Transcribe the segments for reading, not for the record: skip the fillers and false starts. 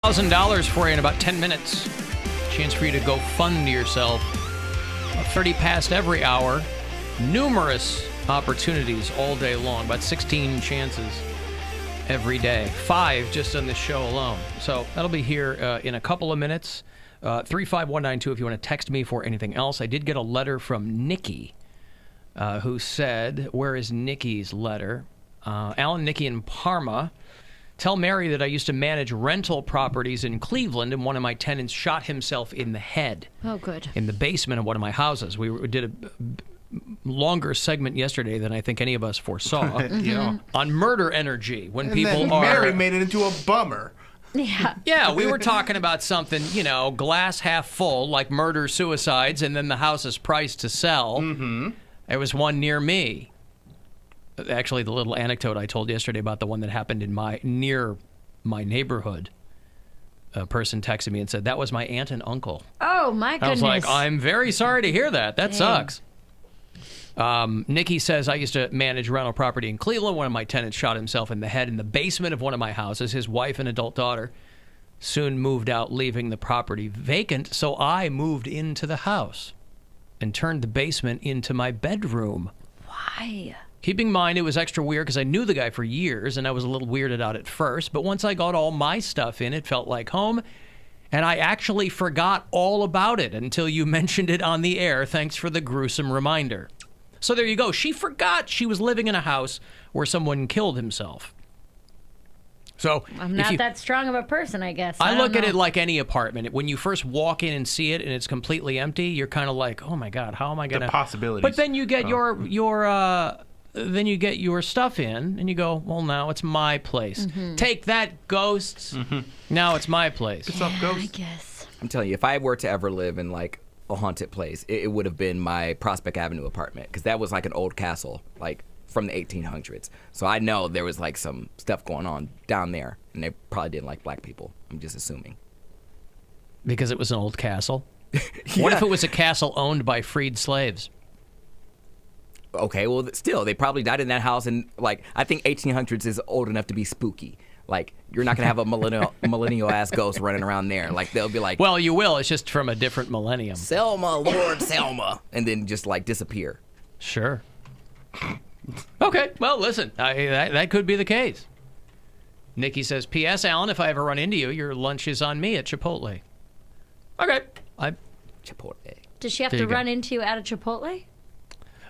$1,000 for you in about 10 minutes. Chance for you to go fund yourself. 30 past every hour. Numerous opportunities all day long. About 16 chances every day. 5 just on this show alone. So that'll be here in a couple of minutes. 35192 if you want to text me for anything else. I did get a letter from Nikki who said, where is Nikki's letter? Alan, Nikki in Parma. Tell Mary that I used to manage rental properties in Cleveland, and one of my tenants shot himself in the head. Oh, good. In the basement of one of my houses. We did a longer segment yesterday than I think any of us foresaw. Yeah. On murder energy. When And people then are... Mary made it into a bummer. Yeah. Yeah, we were talking about something, glass half full, like murder, suicides, and then the house is priced to sell. Mm-hmm. There was one near me. Actually, the little anecdote I told yesterday about the one that happened near my neighborhood. A person texted me and said, that was my aunt and uncle. Oh, my goodness. I was like, I'm very sorry to hear that. That sucks. Nikki says, I used to manage rental property in Cleveland. One of my tenants shot himself in the head in the basement of one of my houses. His wife and adult daughter soon moved out, leaving the property vacant. So I moved into the house and turned the basement into my bedroom. Why? Keeping in mind, it was extra weird because I knew the guy for years, and I was a little weirded out at first. But once I got all my stuff in, it felt like home. And I actually forgot all about it until you mentioned it on the air. Thanks for the gruesome reminder. So there you go. She forgot she was living in a house where someone killed himself. So I'm not that strong of a person, I guess. I look at it like any apartment. When you first walk in and see it and it's completely empty, you're kind of like, oh my God, how am I going to... The possibilities. But then you get your stuff in and you go, well, now it's my place. Mm-hmm. Take that, ghosts. Mm-hmm. Now it's my place. What's up, ghost? I guess. I'm telling you, if I were to ever live in like a haunted place, it would have been my Prospect Avenue apartment, because that was like an old castle, like from the 1800s. So I know there was like some stuff going on down there, and they probably didn't like black people. I'm just assuming. Because it was an old castle? Yeah. What if it was a castle owned by freed slaves? Okay, well, still, they probably died in that house, and like I think 1800s is old enough to be spooky. Like, you're not gonna have a millennial ass ghost running around there. Like, they'll be like, well, you will. It's just from a different millennium. Selma, Lord Selma, and then just like disappear. Sure. Okay, well, listen, that could be the case. Nikki says, P.S. Alan, if I ever run into you, your lunch is on me at Chipotle. Okay. Chipotle. Does she have to run into you at a Chipotle?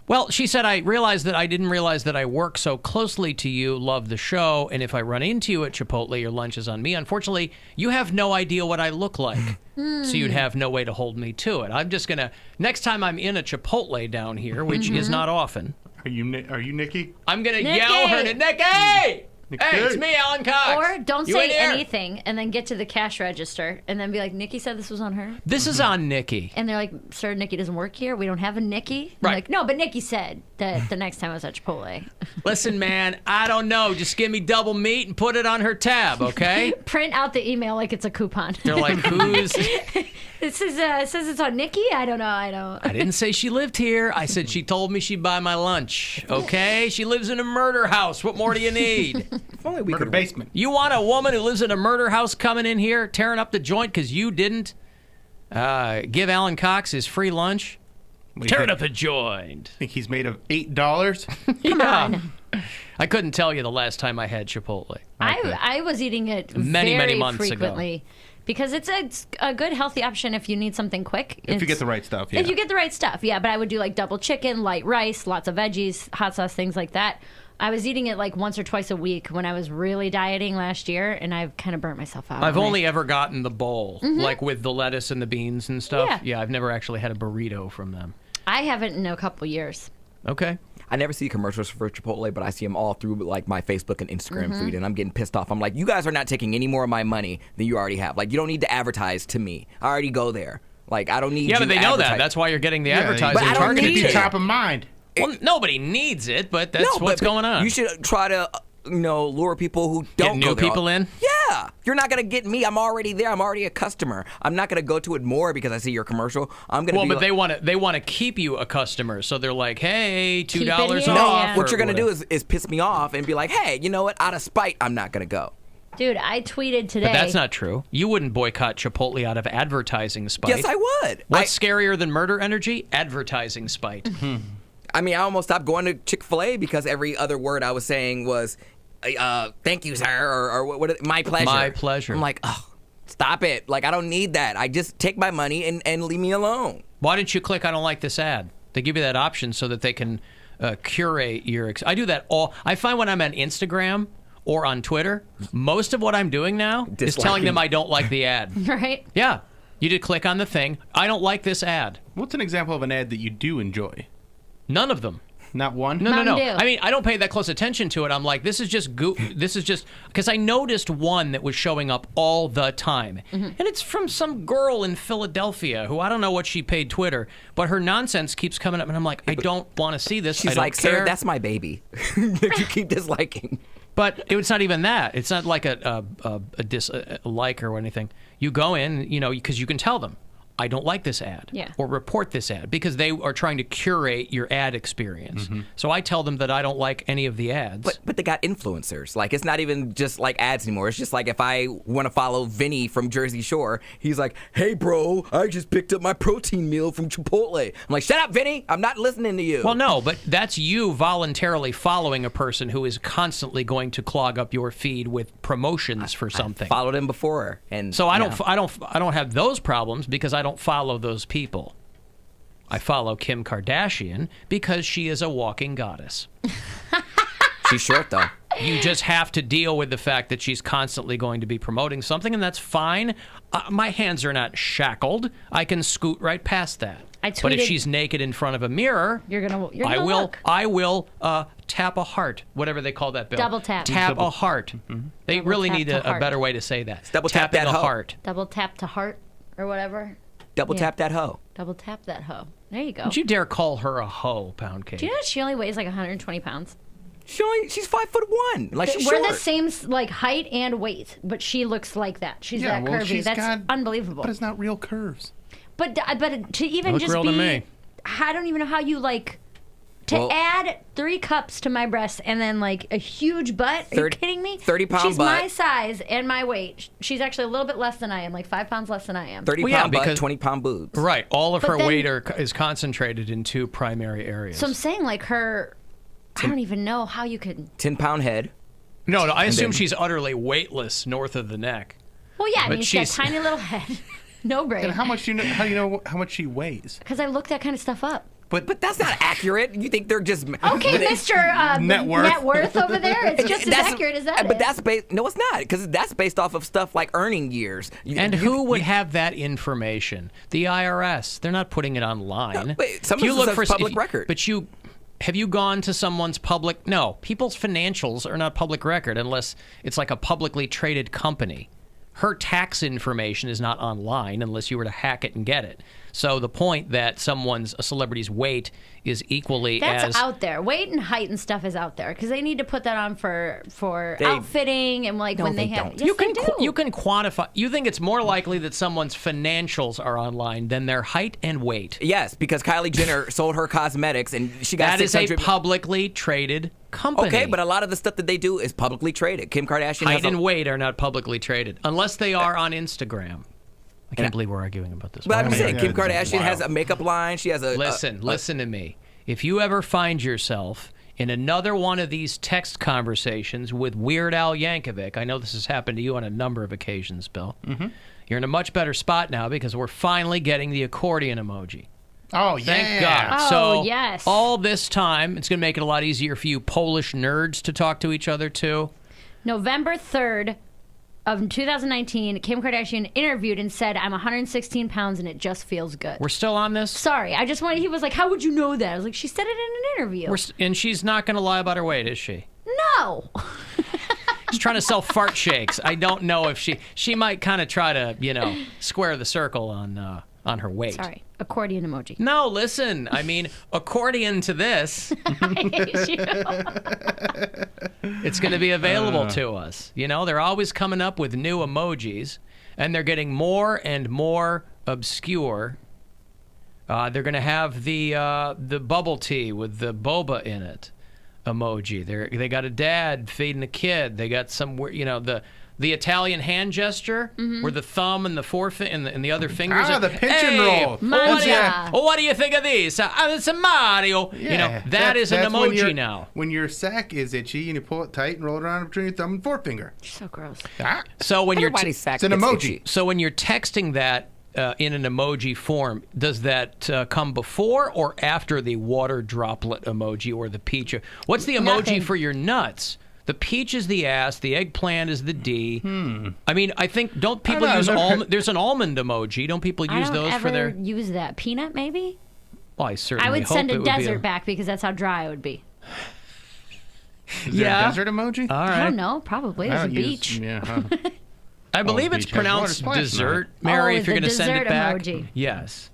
Well, she said, I didn't realize that I work so closely to you, love the show, and if I run into you at Chipotle, your lunch is on me. Unfortunately, you have no idea what I look like, so you'd have no way to hold me to it. I'm just going to, next time I'm in a Chipotle down here, which is not often. Are you Nikki? I'm going to yell her to, Nikki! Hey, it's me, Alan Cox. Or don't say anything and then get to the cash register and then be like, Nikki said this was on her. This is on Nikki. And they're like, sir, Nikki doesn't work here. We don't have a Nikki. Right. Like, no, but Nikki said that the next time I was at Chipotle. Listen, man, I don't know. Just give me double meat and put it on her tab, okay? Print out the email like it's a coupon. They're like, who's... It says it's on Nikki? I don't know. I didn't say she lived here. I said she told me she'd buy my lunch, okay? She lives in a murder house. What more do you need? If only we Murder could basement. You want a woman who lives in a murder house coming in here, tearing up the joint because you didn't give Alan Cox his free lunch? Tearing up the joint. Think he's made of $8? Yeah. I couldn't tell you the last time I had Chipotle. I was eating it many months frequently. ago. Because it's a good, healthy option if you need something quick. If you get the right stuff, yeah. If you get the right stuff, yeah. But I would do like double chicken, light rice, lots of veggies, hot sauce, things like that. I was eating it like once or twice a week when I was really dieting last year, and I've kind of burnt myself out. I've only ever gotten the bowl, like with the lettuce and the beans and stuff. Yeah, I've never actually had a burrito from them. I haven't in a couple years. Okay. I never see commercials for Chipotle, but I see them all through like my Facebook and Instagram feed, and I'm getting pissed off. I'm like, you guys are not taking any more of my money than you already have. Like, you don't need to advertise to me. I already go there. Like, I don't need. Yeah, but they know that. That's why you're getting the advertising but I don't targeted need to it. you. Top of mind. Well, nobody needs it, but that's what's going on. You should try to, lure people who don't get new go there. people in. Yeah, you're not gonna get me. I'm already there. I'm already a customer. I'm not gonna go to it more because I see your commercial. I'm gonna. Well, be but they want to keep you a customer, so they're like, hey, $2 off. here. No, Yeah. what you're gonna do is piss me off and be like, hey, you know what? Out of spite, I'm not gonna go. Dude, I tweeted today. But that's not true. You wouldn't boycott Chipotle out of advertising spite. Yes, I would. What's scarier than murder energy? Advertising spite. I mean, I almost stopped going to Chick-fil-A because every other word I was saying was, thank you, sir, or what, my pleasure. My pleasure. I'm like, oh, stop it. Like, I don't need that. I just take my money and leave me alone. Why didn't you click I don't like this ad? They give you that option so that they can curate your... I do that all... I find when I'm on Instagram or on Twitter, most of what I'm doing now is telling them I don't like the ad. Right? Yeah. You did click on the thing. I don't like this ad. What's an example of an ad that you do enjoy? None of them. Not one? No. Mountain Dew. I mean, I don't pay that close attention to it. I'm like, this is just because I noticed one that was showing up all the time. And it's from some girl in Philadelphia who I don't know what she paid Twitter, but her nonsense keeps coming up, and I'm like, I don't want to see this. She's I don't like, care. sir, that's my baby that you keep disliking. But it's not even that. It's not like a like or anything. You go in, because you can tell them, I don't like this ad. Yeah. Or report this ad, because they are trying to curate your ad experience. So I tell them that I don't like any of the ads. But they got influencers. Like, it's not even just like ads anymore. It's just like if I want to follow Vinny from Jersey Shore, he's like, hey, bro, I just picked up my protein meal from Chipotle. I'm like, shut up, Vinny. I'm not listening to you. Well, no, but that's you voluntarily following a person who is constantly going to clog up your feed with promotions for something. Followed him before, and So I don't have those problems because I don't follow those people. I follow Kim Kardashian because she is a walking goddess. She's short though. You just have to deal with the fact that she's constantly going to be promoting something, and that's fine. My hands are not shackled. I can scoot right past that. But if she's naked in front of a mirror, You're gonna look. I will tap a heart, whatever they call that, Bill. Double tap. Tap a heart. They Double really tap need to a heart. better way to say that. Double tap Tapping that a hoe. heart. Double tap to heart or whatever. Double Yeah. tap that hoe. Double tap that hoe. There you go. Don't you dare call her a hoe, Poundcake. Do you know she only weighs like 120 pounds? She's 5'1". Like, she's We're short. the same like height and weight, but she looks like that. She's that curvy. she's That's got- unbelievable. But it's not real curves. But to even Look just real be, to me. I don't even know how you to Well- add 3 cups to my breast and then like a huge butt. Are you 30 kidding me? 30-pound She's butt. my size and my weight. She's actually a little bit less than I am, like 5 pounds less than I am. 30 Well, yeah, pound butt, because- 20-pound boobs. Right. All of But her then- weight is concentrated in 2 primary areas. So I'm saying like her. I don't even know how you could. 10-pound head. No, I assume then- she's utterly weightless north of the neck. Well, yeah, I But mean, she's got a she's- tiny little head, no brain. And how do you know how much she weighs? Because I looked that kind of stuff up. But that's not accurate. You think they're just Okay, Mr. Net worth. Net worth over there. It's just as accurate as that. But is. that's based. No, it's not, because that's based off of stuff like earning years. And who would have that information? The IRS. They're not putting it online. No, but some If you of look it's for public record. But have you gone to someone's public? No, people's financials are not public record unless it's like a publicly traded company. Her tax information is not online unless you were to hack it and get it. So the point that a celebrity's weight is equally That's as out there. Weight and height and stuff is out there because they need to put that on for outfitting and like No, when they they have. don't. Yes, you can they do. you can quantify. You think it's more likely that someone's financials are online than their height and weight? Yes, because Kylie Jenner sold her cosmetics and she got That is a 600 publicly traded company. Okay, but a lot of the stuff that they do is publicly traded. Kim Kardashian height has and weight are not publicly traded unless they are on Instagram. I can't believe we're arguing about this. But I'm Why am I saying arguing? Kim Kardashian has a makeup line. She has a Listen to me. If you ever find yourself in another one of these text conversations with Weird Al Yankovic, I know this has happened to you on a number of occasions, Bill. Mm-hmm. You're in a much better spot now because we're finally getting the accordion emoji. Oh, yeah. Thank God. Oh, So yes. all this time, it's going to make it a lot easier for you Polish nerds to talk to each other, too. November 3rd of 2019, Kim Kardashian interviewed and said, "I'm 116 pounds and it just feels good." We're still on this? Sorry, I just wanted. He was like, "How would you know that?" I was like, "She said it in an interview." And she's not going to lie about her weight, is she? No. She's trying to sell fart shakes. I don't know if she might kind of try to, square the circle on her weight. Sorry, accordion emoji. No, listen. I mean, accordion to this, I hate you. it's going to be available to us. They're always coming up with new emojis, and they're getting more and more obscure. They're going to have the bubble tea with the boba in it emoji. They got a dad feeding a kid. They got some, the The Italian hand gesture, where the thumb and the and the other fingers Ah, are the pinch and roll. Maria. What do you think of this? It's a Mario. Yeah, that is an that's when emoji now. When your sack is itchy and you pull it tight and roll it around between your thumb and forefinger. So gross. Ah, So when Everybody's sack it's an gets emoji. itchy. So when you're texting that in an emoji form, does that come before or after the water droplet emoji or the peach? What's the emoji Nothing. for your nuts? The peach is the ass. The eggplant is the D. I mean, I think don't people I don't use know, I've never- almond? There's an almond emoji. Don't people I use don't those ever for their? use that. Peanut, maybe? Well, I certainly I would hope send it a would be desert back because that's how dry it would be. Is there Yeah. a desert emoji? All I right. don't know. Probably. I There's a don't use- beach. Yeah. Huh. I believe the it's beach has water pronounced splash in it. dessert, Mary. Oh, if you're the going to send it dessert back, emoji. yes.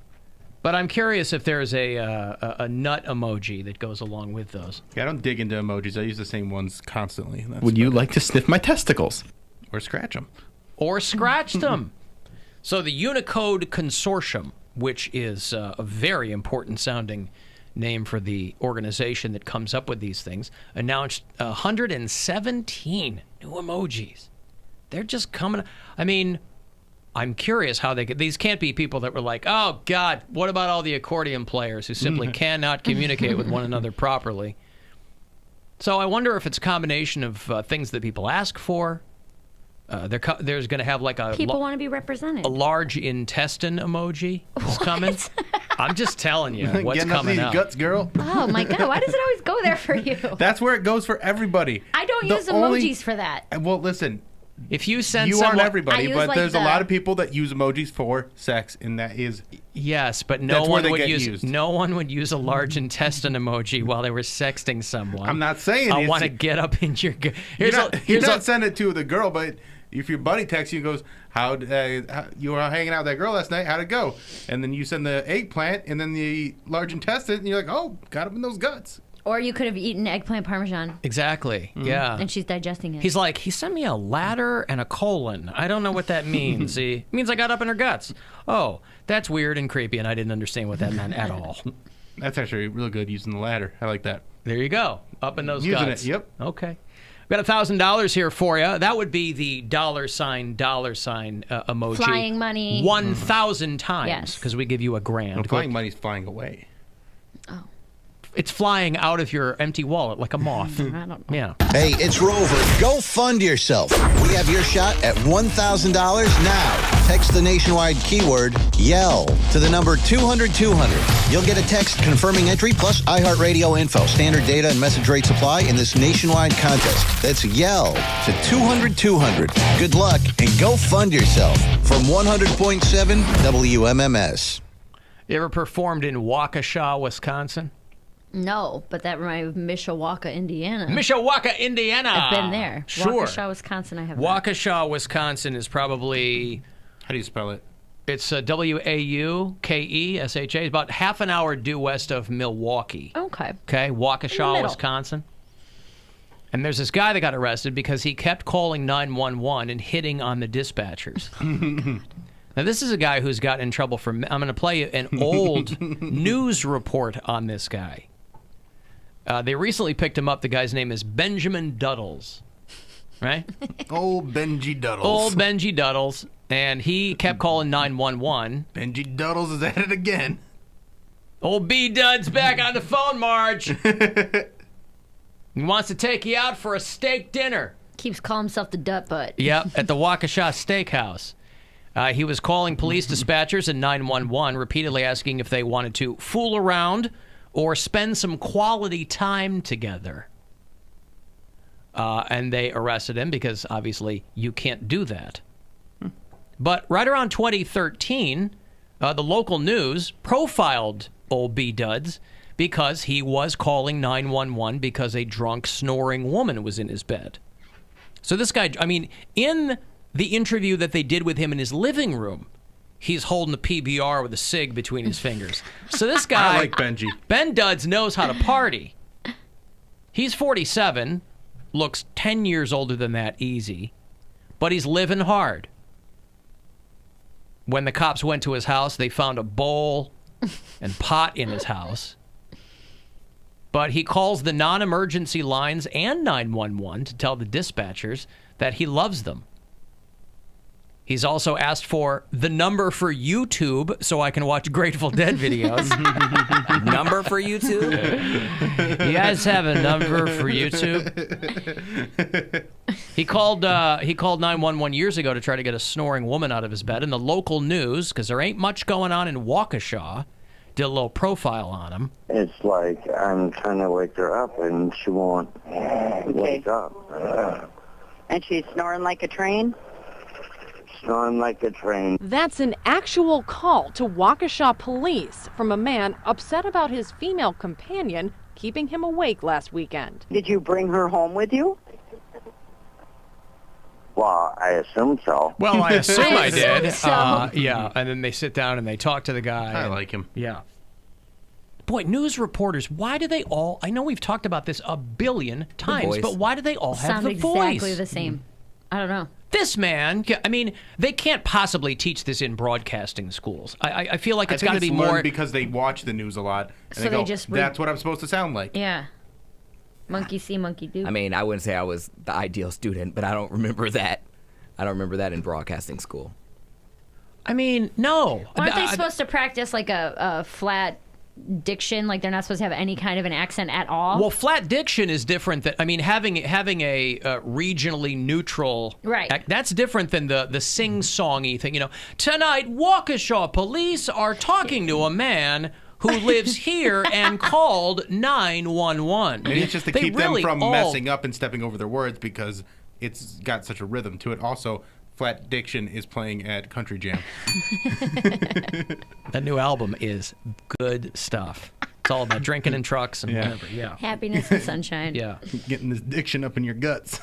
But I'm curious if there's a nut emoji that goes along with those. Yeah, I don't dig into emojis. I use the same ones constantly. That's Would you like to sniff my testicles? or scratch them. Or scratch them. So the Unicode Consortium, which is a very important sounding name for the organization that comes up with these things, announced 117 new emojis. They're just coming. I mean, I'm curious how they could. These can't be people that were like, oh, God, what about all the accordion players who simply cannot communicate with one another properly? So I wonder if it's a combination of things that people ask for. There's going to have like People want to be represented. a large intestine emoji is coming. I'm just telling you what's Getting up coming these up. guts, girl. Oh, my God. Why does it always go there for you? That's where it goes for everybody. I don't The use only- emojis for that. Well, listen, If you send you someone, aren't everybody, I use, but like, there's a the- lot of people that use emojis for sex, and that is yes, but no That's where one they would get use used. no one would use a large intestine emoji while they were sexting someone. I'm not saying I it's- want to get up in your. You're not sending it to the girl, but if your buddy texts you and goes, how you were hanging out with that girl last night, how'd it go? And then you send the eggplant and then the large intestine, and you're like, oh, got him in those guts. Or you could have eaten eggplant parmesan, Exactly. Yeah. and she's digesting it. He's like, he sent me a ladder and a colon. I don't know what that means. It means I got up in her guts. Oh, that's weird and creepy, and I didn't understand what that meant at all. That's actually real good using the ladder. I like that. There you go. Up in those Using guts. it, yep. Okay. We've got $1,000 here for you. That would be the $sign emoji. Flying money. 1,000 times. Yes. Because we give you a grand. And flying money's flying away. It's flying out of your empty wallet like a moth. I don't know. Yeah. Hey, it's Rover. Go fund yourself. We have your shot at $1,000 now. Text the nationwide keyword YELL to the number 200-200. You'll get a text confirming entry plus iHeartRadio info. Standard data and message rate supply in this nationwide contest. That's YELL to 200-200. Good luck and go fund yourself. From 100.7 WMMS. You ever performed in Waukesha, Wisconsin? No, but that reminded me of Mishawaka, Indiana. Mishawaka, Indiana. I've been there. Sure. Waukesha, Wisconsin, I have not. Waukesha, Wisconsin is probably, How do you spell it? it's Waukesha. It's about half an hour due west of Milwaukee. Okay. Okay, Waukesha, middle. Wisconsin. And there's this guy that got arrested because he kept calling 911 and hitting on the dispatchers. Now, this is a guy who's gotten in trouble for... I'm going to play you an old news report on this guy. They recently picked him up. The guy's name is Benjamin Duddles. Right? Old Benji Duddles. Old Benji Duddles. And he kept calling 911. Benji Duddles is at it again. Old B Dud's back on the phone, Marge. He wants to take you out for a steak dinner. Keeps calling himself the Dutt Butt. Yep, at the Waukesha Steakhouse. He was calling police dispatchers and 911, repeatedly asking if they wanted to fool around or spend some quality time together. And they arrested him because, obviously, you can't do that. But right around 2013, the local news profiled old B-Duds because he was calling 911 because a drunk, snoring woman was in his bed. So this guy, I mean, in the interview that they did with him in his living room, he's holding the PBR with a cig between his fingers. So this guy, I like Benji. Ben Duds, knows how to party. He's 47, looks 10 years older than that, easy, but he's living hard. When the cops went to his house, they found a bowl and pot in his house. But he calls the non-emergency lines and 911 to tell the dispatchers that he loves them. He's also asked for the number for YouTube so I can watch Grateful Dead videos. Number for YouTube? You guys have a number for YouTube? He called 911 years ago to try to get a snoring woman out of his bed. And the local news, because there ain't much going on in Waukesha, did a little profile on him. It's like I'm trying to wake her up and she won't wake up. And she's snoring like a train? Snoring like a train. That's an actual call to Waukesha police from a man upset about his female companion keeping him awake last weekend. Did you bring her home with you? Well, I assume so. Well, I assume I did. so. Yeah, and then they sit down and they talk to the guy. I like him. Yeah. Boy, news reporters, why do they all... I know we've talked about this a billion times, voice. but why do they all have Sound the exactly voice? the same. I don't know. This man, I mean, they can't possibly teach this in broadcasting schools. I feel like it's got to be more... because they watch the news a lot. And So they they go, just that's what I'm supposed to sound like. Yeah. Monkey see, monkey do. I mean, I wouldn't say I was the ideal student, but I don't remember that. I don't remember that in broadcasting school. I mean, no. Aren't they supposed to practice like a flat diction? Like they're not supposed to have any kind of an accent at all? Well, flat diction is different than, I mean, having a regionally neutral, Right. That's different than the sing-songy thing. You know, tonight Waukesha police are talking to a man who lives here and called 911. Maybe it's just to They keep really them from all- messing up and stepping over their words because it's got such a rhythm to it. Also, Flat Diction is playing at Country Jam. That new album is good stuff. It's all about drinking in trucks and whatever. Yeah. Happiness and sunshine. Yeah. Getting this diction up in your guts.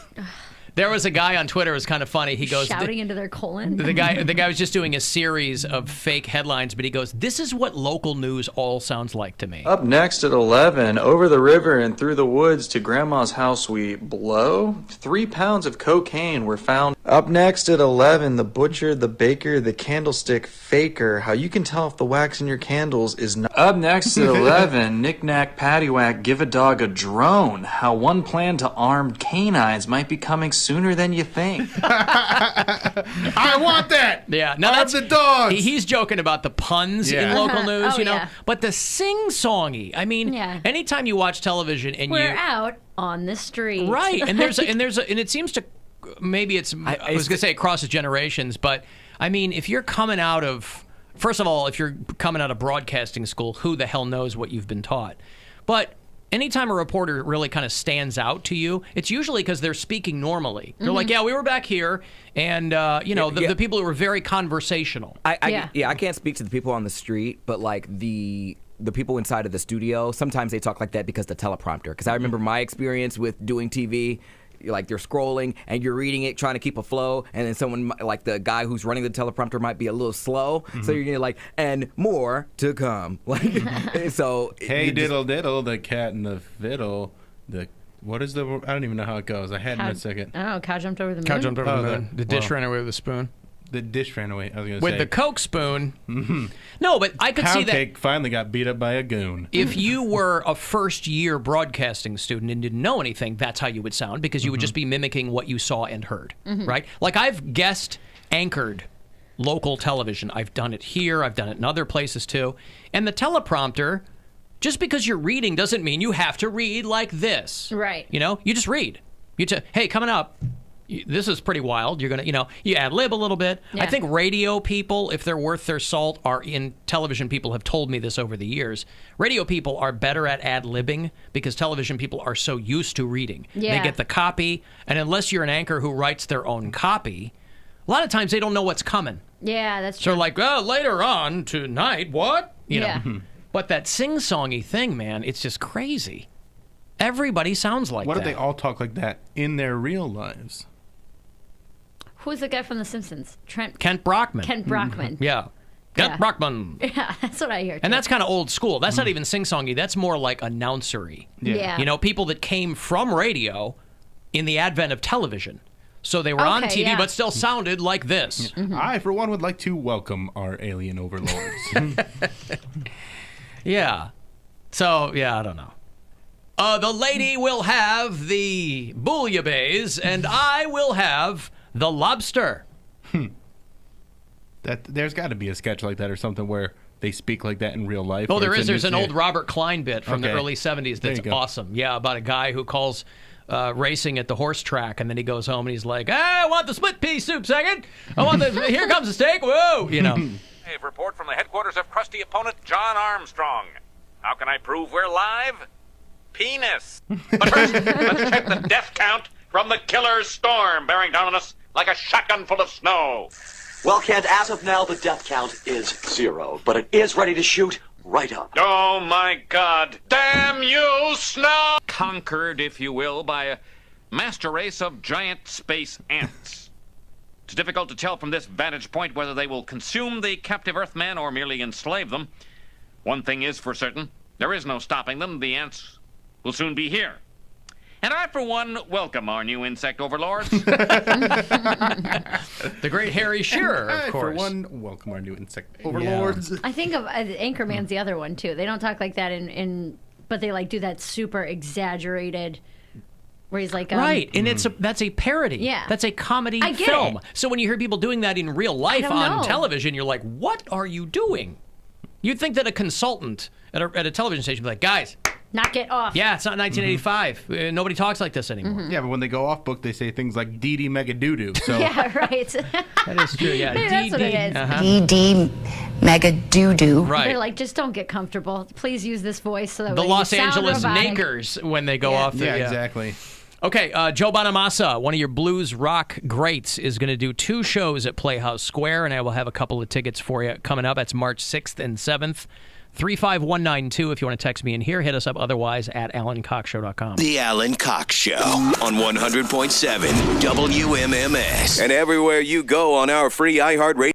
There was a guy on Twitter. It was kind of funny. He goes, Shouting into their colon. The guy was just doing a series of fake headlines, but he goes, "This is what local news all sounds like to me." Up next at 11, over the river and through the woods to Grandma's house we blow. 3 pounds of cocaine were found. Up next at 11, the butcher, the baker, the candlestick faker. How you can tell if the wax in your candles is not. Up next at 11, knick-knack, paddywhack, give a dog a drone. How one plan to armed canines might be coming sooner than you think. I want that! Yeah, now I that's have the dogs! He's joking about the puns in Yeah. local news, Oh, you know. yeah. But the sing-songy, I mean, Yeah. anytime you watch television and We're you out on the street. right, and it seems to maybe it's I was gonna say it crosses generations, but I mean, if you're coming out of first of all, if you're coming out of broadcasting school, who the hell knows what you've been taught? But anytime a reporter really kind of stands out to you, it's usually because they're speaking normally. They're like, "Yeah, we were back here," and you know, the people who were very conversational. I can't speak to the people on the street, but like the people inside of the studio, sometimes they talk like that because the teleprompter. Because I remember my experience with doing TV. Like you're scrolling and you're reading it, trying to keep a flow, and then someone like the guy who's running the teleprompter might be a little slow, so you're like, and more to come. Like, so Hey diddle diddle, the cat and the fiddle. What is the? I don't even know how it goes. I had it in a second. Oh, cow jumped over the moon. Cow jumped over Oh, the moon. The dish ran away with a spoon. The dish ran away. I was gonna With say. the Coke spoon. No, but I could see that. Poundcake finally got beat up by a goon. If you were a first-year broadcasting student and didn't know anything, that's how you would sound, because you would just be mimicking what you saw and heard, right? Like I've guest anchored local television. I've done it here. I've done it in other places too. And the teleprompter, just because you're reading doesn't mean you have to read like this. Right. You know, you just read. Hey, coming up. This is pretty wild. You're going to, you ad lib a little bit. Yeah. I think radio people, if they're worth their salt, are in television people have told me this over the years. Radio people are better at ad libbing because television people are so used to reading. Yeah. They get the copy, and unless you're an anchor who writes their own copy, a lot of times they don't know what's coming. Yeah, that's So true. they're like, later on tonight, what? You know. Yeah. But that sing-songy thing, man, it's just crazy. Everybody sounds like What that. if they all talk like that in their real lives? Who's the guy from The Simpsons? Kent Brockman. Kent Brockman. Yeah. Kent Yeah. Brockman. Yeah, that's what I hear. And too. that's kind of old school. That's not even sing-songy. That's more like announcery. Yeah. You know, people that came from radio in the advent of television. So they were on Okay, TV yeah. but still sounded like this. I, for one, would like to welcome our alien overlords. Yeah. So, yeah, I don't know. The lady will have the bouillabaisse, and I will have the lobster. There's got to be a sketch like that or something where they speak like that in real life. Oh, there is. There's an old Robert Klein bit from the Okay. early 70s that's There you go. awesome. Yeah, about a guy who calls racing at the horse track, and then he goes home and he's like, I want the split pea soup second. I want the, here comes the steak. Whoa, you know. A report from the headquarters of crusty opponent John Armstrong. How can I prove we're live? Penis. But first, let's check the death count from the killer's storm bearing down on us like a shotgun full of snow. Well, Kent, as of now, the death count is 0, but it is ready to shoot right up. Oh, my God. Damn you, snow! Conquered, if you will, by a master race of giant space ants. It's difficult to tell from this vantage point whether they will consume the captive Earthmen or merely enslave them. One thing is for certain, there is no stopping them. The ants will soon be here. And I, for one, welcome our new insect overlords. The great Harry Shearer, of course. For one, welcome our new insect overlords. I think of Anchorman's the other one too. They don't talk like that but they like do that super exaggerated where he's like right, and that's a parody. Yeah. That's a comedy I get film. it. So when you hear people doing that in real life don't on know. television, you're like, what are you doing? You'd think that a consultant at a television station would be like, guys, knock it off. yeah, it's not 1985. Nobody talks like this anymore. Yeah, but when they go off book, they say things like DD Mega Doo-Doo. So Yeah, right. That is true, yeah. Maybe that's what it is. DD Mega Doo-Doo. Right. They're like, just don't get comfortable. Please use this voice so that The way you Los sound Angeles robotic. Nakers when they go off the... yeah, exactly. Okay, Joe Bonamassa, one of your blues rock greats, is going to do 2 shows at Playhouse Square, and I will have a couple of tickets for you coming up. That's March 6th and 7th. 35192 if you want to text me in here. Hit us up otherwise at alancoxshow.com. The Alan Cox Show on 100.7 WMMS. And everywhere you go on our free iHeartRadio.